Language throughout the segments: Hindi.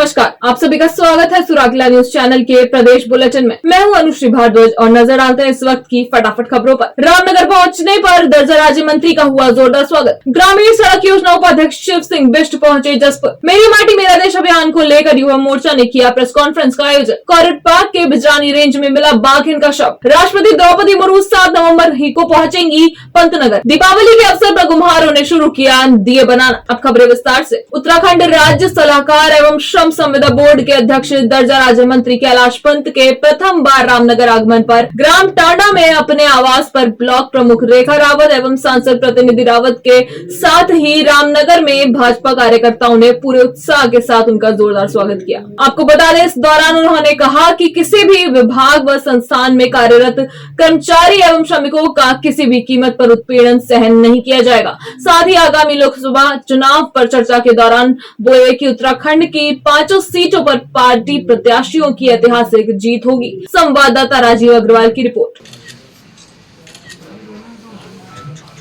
नमस्कार, आप सभी का स्वागत है सुरागला न्यूज चैनल के प्रदेश बुलेटिन में। मैं हूं अनुश्री भारद्वाज और नजर डालते हैं इस वक्त की फटाफट खबरों पर। रामनगर पहुंचने पर दर्जा राज्य मंत्री का हुआ जोरदार स्वागत। ग्रामीण सड़क योजना उपाध्यक्ष शिव सिंह बिष्ट पहुंचे जसपुर। मेरी माटी मेरा देश अभियान को लेकर युवा मोर्चा ने किया प्रेस कॉन्फ्रेंस का आयोजन। कॉरिड पार्क के बिजरानी रेंज में मिला बाघिन का शव। राष्ट्रपति द्रौपदी मुर्मू 7 नवम्बर ही को पहुंचेंगी पंतनगर। दीपावली के अवसर पर कुम्हारों ने शुरू किया दिए बनाना। अब खबरें विस्तार से। उत्तराखंड राज्य सलाहकार एवं श्रम संविदा बोर्ड के अध्यक्ष दर्जा राज्य मंत्री कैलाश पंत के प्रथम बार रामनगर आगमन पर ग्राम टांडा में अपने आवास पर ब्लॉक प्रमुख रेखा रावत एवं सांसद प्रतिनिधि रावत के साथ ही रामनगर में भाजपा कार्यकर्ताओं ने पूरे उत्साह के साथ उनका जोरदार स्वागत किया। आपको बता दें, इस दौरान उन्होंने कहा कि किसी भी विभाग व संस्थान में कार्यरत कर्मचारी एवं श्रमिकों का किसी भी कीमत पर उत्पीड़न सहन नहीं किया जाएगा। साथ ही आगामी लोकसभा चुनाव पर चर्चा के दौरान बोले कि उत्तराखंड की 5 सीटों पर पार्टी प्रत्याशियों की ऐतिहासिक जीत होगी। संवाददाता राजीव अग्रवाल की रिपोर्ट।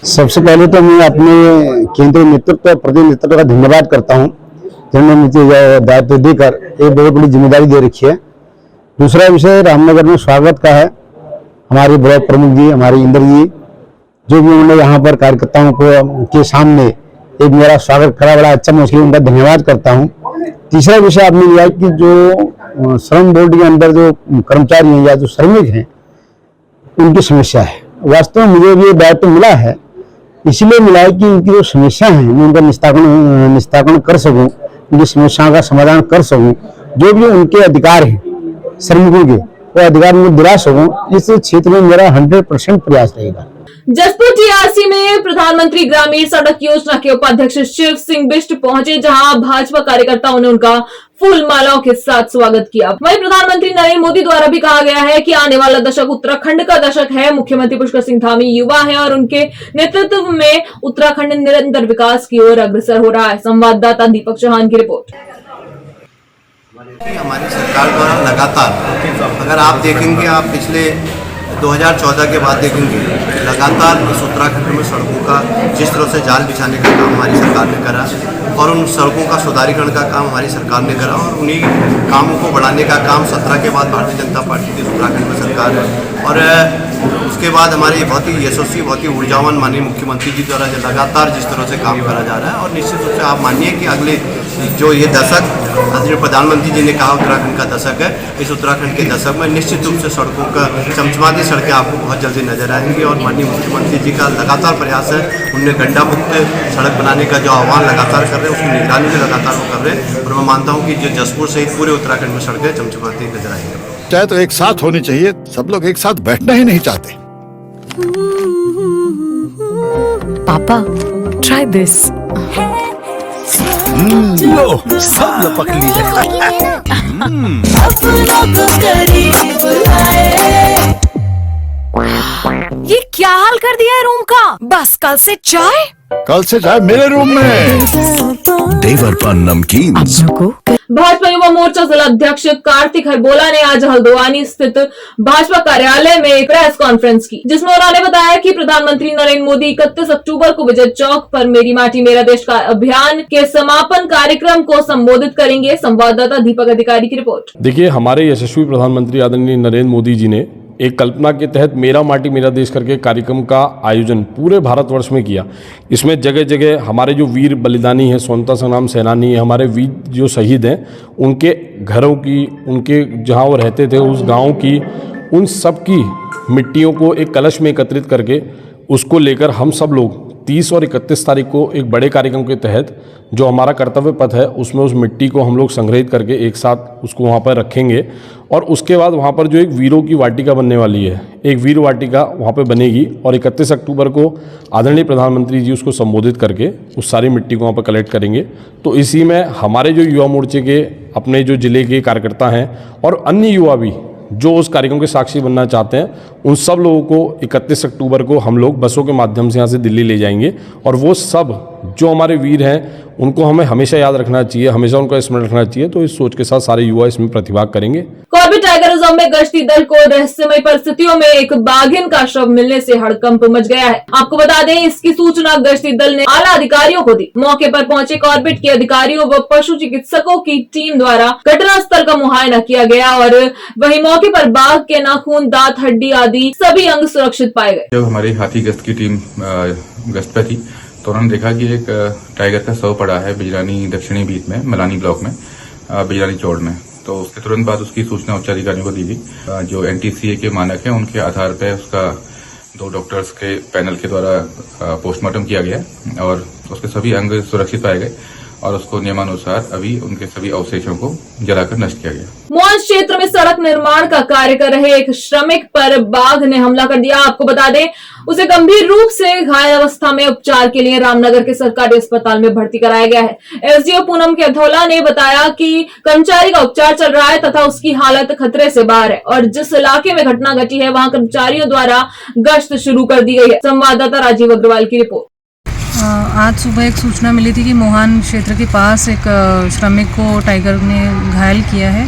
सबसे पहले तो मैं अपने केंद्रीय नेतृत्व और प्रदेश नेतृत्व का धन्यवाद करता हूं, जिन्होंने मुझे दायित्व देकर एक बहुत बड़ी जिम्मेदारी दे रखी है। दूसरा विषय रामनगर में स्वागत का है। हमारे ब्लॉक प्रमुख जी, हमारे इंद्र जी, जो भी उन्होंने यहाँ पर कार्यकर्ताओं के सामने एक मेरा स्वागत करा, बड़ा अच्छा, मैं उसके लिए उनका धन्यवाद करता हूँ। तीसरा विषय आपने लिया कि जो श्रम बोर्ड के अंदर जो कर्मचारी हैं या जो श्रमिक हैं, उनकी समस्या है। वास्तव में मुझे भी दायित्व मिला है, इसलिए मिला है कि उनकी जो समस्या है मैं उनका निस्तारण कर सकूं, उनकी समस्याओं का समाधान कर सकूं। जो भी उनके अधिकार हैं श्रमिकों के, वो अधिकार में दिला सकूं। इस क्षेत्र में मेरा 100% प्रयास रहेगा। जसपुर टीआरसी में प्रधानमंत्री ग्रामीण सड़क योजना के उपाध्यक्ष शिव सिंह बिष्ट पहुंचे, जहां भाजपा कार्यकर्ताओं ने उनका फूल मालाओं के साथ स्वागत किया। वहीं प्रधानमंत्री नरेंद्र मोदी द्वारा भी कहा गया है कि आने वाला दशक उत्तराखंड का दशक है। मुख्यमंत्री पुष्कर सिंह धामी युवा हैं और उनके नेतृत्व में उत्तराखंड निरंतर विकास की ओर अग्रसर हो रहा है। संवाददाता दीपक चौहान की रिपोर्ट। हमारी सरकार द्वारा लगातार, अगर आप देखेंगे, आप पिछले 2014 के बाद देखेंगे, लगातार इस उत्तराखंड में सड़कों का जिस तरह से जाल बिछाने का काम हमारी सरकार ने करा और उन सड़कों का सुधारीकरण का काम हमारी सरकार ने करा और उन्हीं कामों को बढ़ाने का काम 17 के बाद भारतीय जनता पार्टी की उत्तराखंड में सरकार है। और उसके बाद हमारे बहुत ही यशस्वी, बहुत ही ऊर्जावान माननीय मुख्यमंत्री जी द्वारा लगातार जिस तरह से काम करा जा रहा है। और निश्चित रूप से आप मानिए कि अगले जो ये दशक आदरणीय प्रधानमंत्री जी ने कहा उत्तराखंड का दशक है, इस उत्तराखंड के दशक में निश्चित रूप से सड़कों का चमचमाती सड़कें आपको बहुत जल्दी नजर आएंगी। और माननीय मुख्यमंत्री जी का लगातार प्रयास है, उनने गड्ढा मुक्त सड़क बनाने का जो आह्वान लगातार कर रहे हैं, उसकी निगरानी भी लगातार वो कर रहे हैं। और मैं मानता हूँ कि जो जसपुर सहित पूरे उत्तराखंड में सड़कें चमचमाती नजर आएंगी। चाहे तो एक साथ होनी चाहिए, सब लोग एक साथ बैठना ही नहीं चाहते। पापा, ट्राई दिस। लो, सब लपक ली। ये क्या हाल कर दिया है रूम का? बस कल से चाय मेरे रूम में। देवरपन नमकीन। भाजपा युवा मोर्चा जिला अध्यक्ष कार्तिक हरबोला ने आज हल्द्वानी स्थित भाजपा कार्यालय में एक प्रेस कॉन्फ्रेंस की, जिसमें उन्होंने बताया कि प्रधानमंत्री नरेंद्र मोदी 31 अक्टूबर को विजय चौक पर मेरी माटी मेरा देश का अभियान के समापन कार्यक्रम को संबोधित करेंगे। संवाददाता दीपक अधिकारी की रिपोर्ट। देखिए, हमारे यशस्वी प्रधानमंत्री आदरणीय नरेंद्र मोदी जी ने एक कल्पना के तहत मेरा माटी मेरा देश करके कार्यक्रम का आयोजन पूरे भारतवर्ष में किया। इसमें जगह जगह हमारे जो वीर बलिदानी हैं, स्वतंत्रता संग्राम सेनानी हैं, हमारे वीर जो शहीद हैं, उनके घरों की, उनके जहां वो रहते थे उस गांव की, उन सब की मिट्टियों को एक कलश में एकत्रित करके उसको लेकर हम सब लोग 30 और 31 तारीख को एक बड़े कार्यक्रम के तहत जो हमारा कर्तव्य पथ है, उसमें उस मिट्टी को हम लोग संग्रहित करके एक साथ उसको वहाँ पर रखेंगे। और उसके बाद वहाँ पर जो एक वीरों की वाटिका बनने वाली है, एक वीर वाटिका वहाँ पे बनेगी और 31 अक्टूबर को आदरणीय प्रधानमंत्री जी उसको संबोधित करके उस सारी मिट्टी को वहाँ पर कलेक्ट करेंगे। तो इसी में हमारे जो युवा मोर्चे के अपने जो जिले के कार्यकर्ता हैं और अन्य युवा भी जो उस कार्यक्रम के साक्षी बनना चाहते हैं, उन सब लोगों को 31 अक्टूबर को हम लोग बसों के माध्यम से यहाँ से दिल्ली ले जाएंगे और वो सब जो हमारे वीर हैं उनको हमें हमेशा याद रखना चाहिए, हमेशा उनका स्मरण रखना चाहिए। तो इस सोच के साथ सारे युवा इसमें प्रतिभाग करेंगे। कॉर्बेट टाइगर रिजर्व में गश्ती दल को रहस्यमय परिस्थितियों में एक बाघिन का शव मिलने से हड़कंप मच गया है। आपको बता दें, इसकी सूचना गश्ती दल ने आला अधिकारियों को दी। मौके पर पहुंचे कॉर्बेट के अधिकारियों व पशु चिकित्सकों की टीम द्वारा घटनास्थल का मुआयना किया गया और वहीं मौके पर बाघ के नाखून, दांत, हड्डी आदि सभी अंग सुरक्षित पाए गए। जब हमारी हाथी गश्त की टीम गश्त पर थी तो उन्होंने देखा कि एक टाइगर का शव पड़ा है बिजरानी दक्षिणी बीट में, मलानी ब्लॉक में, बिजरानी चौड़ में। तो उसके तुरंत बाद उसकी सूचना उच्च अधिकारियों को दी गई। जो एनटीसीए के मानक हैं उनके आधार पर उसका 2 डॉक्टर्स के पैनल के द्वारा पोस्टमार्टम किया गया और उसके सभी अंग सुरक्षित पाए गए और उसको नियमानुसार अभी उनके सभी अवशेषों को जलाकर नष्ट किया गया। मॉन्स क्षेत्र में सड़क निर्माण का कार्य कर रहे एक श्रमिक पर बाघ ने हमला कर दिया। आपको बता दें, उसे गंभीर रूप से घायल अवस्था में उपचार के लिए रामनगर के सरकारी अस्पताल में भर्ती कराया गया है। एसडीओ पूनम के धौला ने बताया कि कर्मचारी का उपचार चल रहा है तथा उसकी हालत खतरे से बाहर है और जिस इलाके में घटना घटी है वहां कर्मचारियों द्वारा गश्त शुरू कर दी गई है। संवाददाता राजीव अग्रवाल की रिपोर्ट। आज सुबह एक सूचना मिली थी कि मोहान क्षेत्र के पास एक श्रमिक को टाइगर ने घायल किया है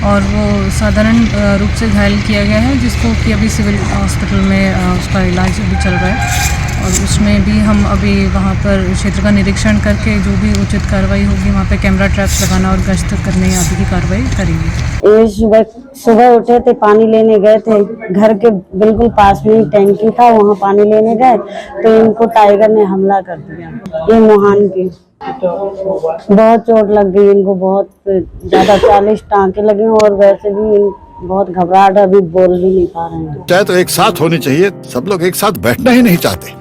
और वो साधारण रूप से घायल किया गया है, जिसको कि अभी सिविल हॉस्पिटल में उसका इलाज अभी चल रहा है। और उसमें भी हम अभी वहाँ पर क्षेत्र का निरीक्षण करके जो भी उचित कार्रवाई होगी वहाँ पे कैमरा ट्रैप्स लगाना और गश्त करने आदि की कार्रवाई करेंगे। ये सुबह उठे थे, पानी लेने गए थे, घर के बिल्कुल पास में ही टैंकी था, वहाँ पानी लेने गए तो इनको टाइगर ने हमला कर दिया। ये मोहान की बहुत चोट लग गई इनको, बहुत ज्यादा 40 टांके लगे और वैसे भी बहुत घबराहट, अभी बोल भी नहीं पा रहे हैं। चाहे तो एक साथ होनी चाहिए, सब लोग एक साथ बैठना ही नहीं चाहते।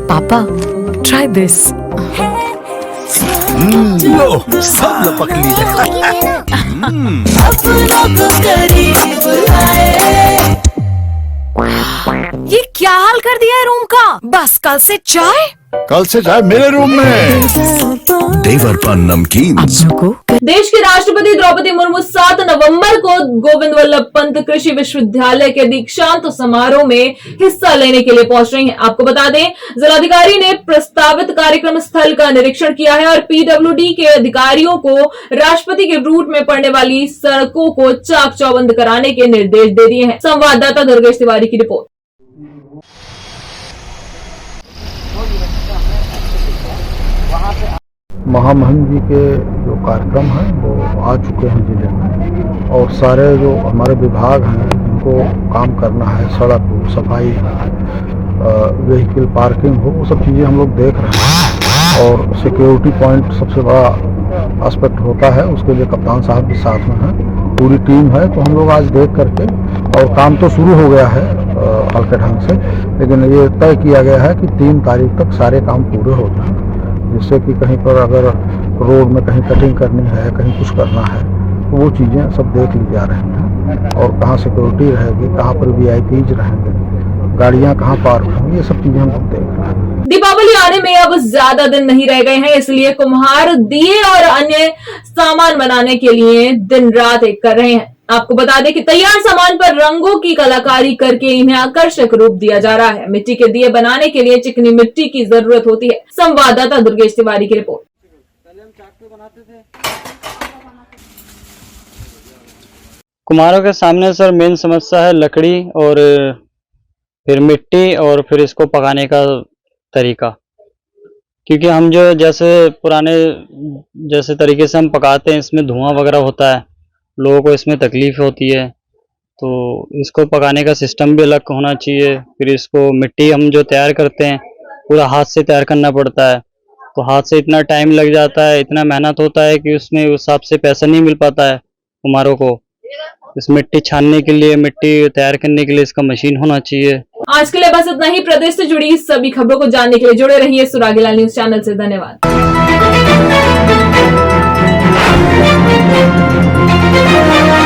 पापा, try this. लो, सब लपक लिए। ये क्या हाल कर दिया है रूम का? बस कल से चाय मेरे रूम में। देवर पान नमकीन। देश की राष्ट्रपति द्रौपदी मुर्मू 7 नवंबर को गोविंद वल्लभ पंत कृषि विश्वविद्यालय के दीक्षांत समारोह में हिस्सा लेने के लिए पहुंच रही हैं। आपको बता दें, जिलाधिकारी ने प्रस्तावित कार्यक्रम स्थल का निरीक्षण किया है और पीडब्ल्यूडी के अधिकारियों को राष्ट्रपति के रूट में पड़ने वाली सड़कों को चाक चौबंद कराने के निर्देश दे दिए हैं। संवाददाता दुर्गेश तिवारी की रिपोर्ट। महामहिम जी के जो कार्यक्रम हैं वो आ चुके हैं जिले में और सारे जो हमारे विभाग हैं जिनको काम करना है, सड़क हो, सफाई व्हीकल पार्किंग हो, वो सब चीज़ें हम लोग देख रहे हैं और सिक्योरिटी पॉइंट सबसे बड़ा एस्पेक्ट होता है, उसके लिए कप्तान साहब भी साथ में हैं, पूरी टीम है। तो हम लोग आज देख करके, और काम तो शुरू हो गया है हल्के ढंग से, लेकिन ये तय किया गया है कि 3 तारीख तक सारे काम पूरे हो जाएं, जिससे कि कहीं पर अगर रोड में कहीं कटिंग करनी है, कहीं कुछ करना है, तो वो चीज़ें सब देख ली जा रही हैं और कहाँ सिक्योरिटी रहेगी, कहाँ पर वीआईपीज रहेंगे, गाड़ियाँ कहाँ पार्क होंगी, ये सब चीज़ें हम लोग देख रहे हैं। दीपावली आने में अब ज्यादा दिन नहीं रह गए हैं, इसलिए कुम्हार दिए और अन्य सामान बनाने के लिए दिन रात एक कर रहे हैं। आपको बता दें कि तैयार सामान पर रंगों की कलाकारी करके इन्हें आकर्षक रूप दिया जा रहा है। मिट्टी के दिए बनाने के लिए चिकनी मिट्टी की जरूरत होती है। संवाददाता दुर्गेश तिवारी की रिपोर्ट। कुम्हारों के सामने सर मेन समस्या है लकड़ी और फिर मिट्टी और फिर इसको पकाने का तरीका, क्योंकि हम जो जैसे पुराने जैसे तरीके से हम पकाते हैं इसमें धुआं वगैरह होता है, लोगों को इसमें तकलीफ होती है, तो इसको पकाने का सिस्टम भी अलग होना चाहिए। फिर इसको मिट्टी हम जो तैयार करते हैं पूरा हाथ से तैयार करना पड़ता है, तो हाथ से इतना टाइम लग जाता है, इतना मेहनत होता है कि उसमें उस हिसाब से पैसा नहीं मिल पाता है कुम्हारों को। इस मिट्टी छानने के लिए, मिट्टी तैयार करने के लिए इसका मशीन होना चाहिए। आज के लिए बस इतना ही। प्रदेश से जुड़ी सभी खबरों को जानने के लिए जुड़े रहिए सुरागीलाल न्यूज चैनल से। धन्यवाद।